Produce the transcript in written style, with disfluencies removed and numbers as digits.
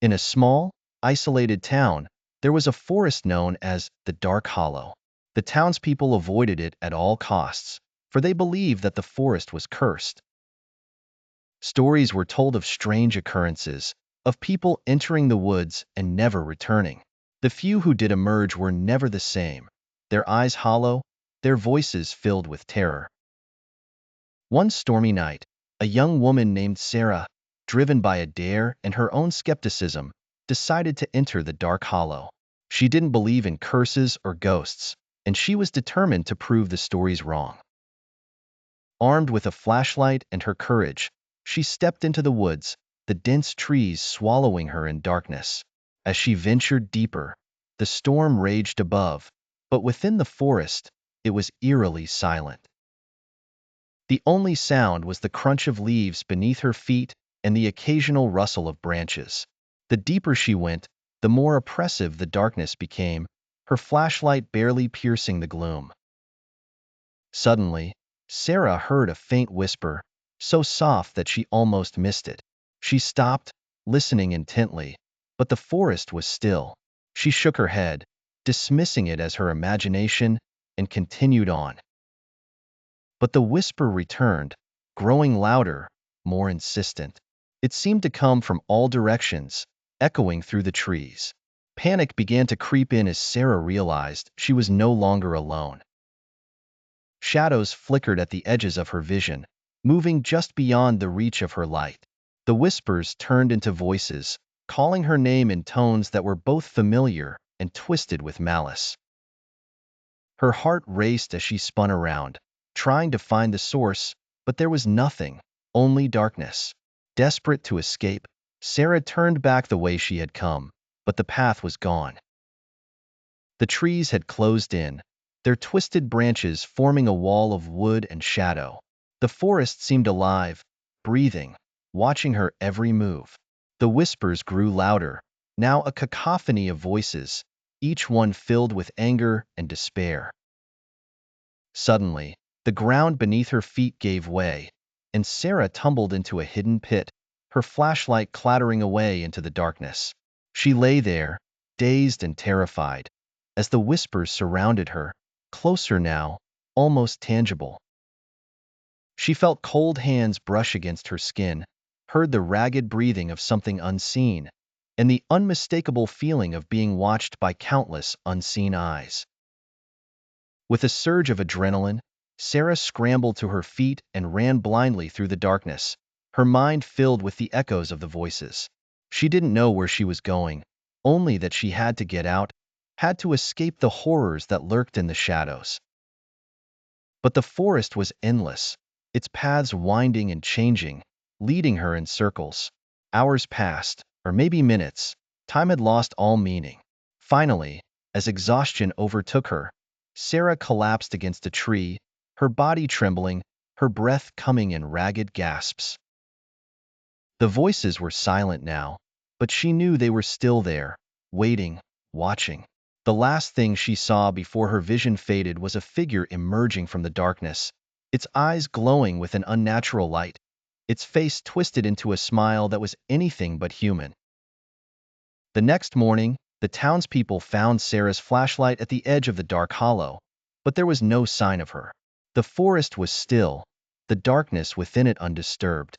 In a small, isolated town, there was a forest known as the Dark Hollow. The townspeople avoided it at all costs, for they believed that the forest was cursed. Stories were told of strange occurrences, of people entering the woods and never returning. The few who did emerge were never the same, their eyes hollow, their voices filled with terror. One stormy night, a young woman named Sarah, driven by a dare and her own skepticism, decided to enter the Dark Hollow. She didn't believe in curses or ghosts, and she was determined to prove the stories wrong. Armed with a flashlight and her courage, she stepped into the woods, the dense trees swallowing her in darkness. As she ventured deeper, the storm raged above, but within the forest, it was eerily silent. The only sound was the crunch of leaves beneath her feet and the occasional rustle of branches. The deeper she went, the more oppressive the darkness became, her flashlight barely piercing the gloom. Suddenly, Sarah heard a faint whisper, so soft that she almost missed it. She stopped, listening intently, but the forest was still. She shook her head, dismissing it as her imagination, and continued on. But the whisper returned, growing louder, more insistent. It seemed to come from all directions, echoing through the trees. Panic began to creep in as Sarah realized she was no longer alone. Shadows flickered at the edges of her vision, moving just beyond the reach of her light. The whispers turned into voices, calling her name in tones that were both familiar and twisted with malice. Her heart raced as she spun around, trying to find the source, but there was nothing, only darkness. Desperate to escape, Sarah turned back the way she had come, but the path was gone. The trees had closed in, their twisted branches forming a wall of wood and shadow. The forest seemed alive, breathing, watching her every move. The whispers grew louder, now a cacophony of voices, each one filled with anger and despair. Suddenly, the ground beneath her feet gave way, and Sarah tumbled into a hidden pit, her flashlight clattering away into the darkness. She lay there, dazed and terrified, as the whispers surrounded her, closer now, almost tangible. She felt cold hands brush against her skin, heard the ragged breathing of something unseen, and the unmistakable feeling of being watched by countless unseen eyes. With a surge of adrenaline, Sarah scrambled to her feet and ran blindly through the darkness, her mind filled with the echoes of the voices. She didn't know where she was going, only that she had to get out, had to escape the horrors that lurked in the shadows. But the forest was endless, its paths winding and changing, leading her in circles. Hours passed, or maybe minutes. Time had lost all meaning. Finally, as exhaustion overtook her, Sarah collapsed against a tree, her body trembling, her breath coming in ragged gasps. The voices were silent now, but she knew they were still there, waiting, watching. The last thing she saw before her vision faded was a figure emerging from the darkness, its eyes glowing with an unnatural light, its face twisted into a smile that was anything but human. The next morning, the townspeople found Sarah's flashlight at the edge of the Dark Hollow, but there was no sign of her. The forest was still, the darkness within it undisturbed.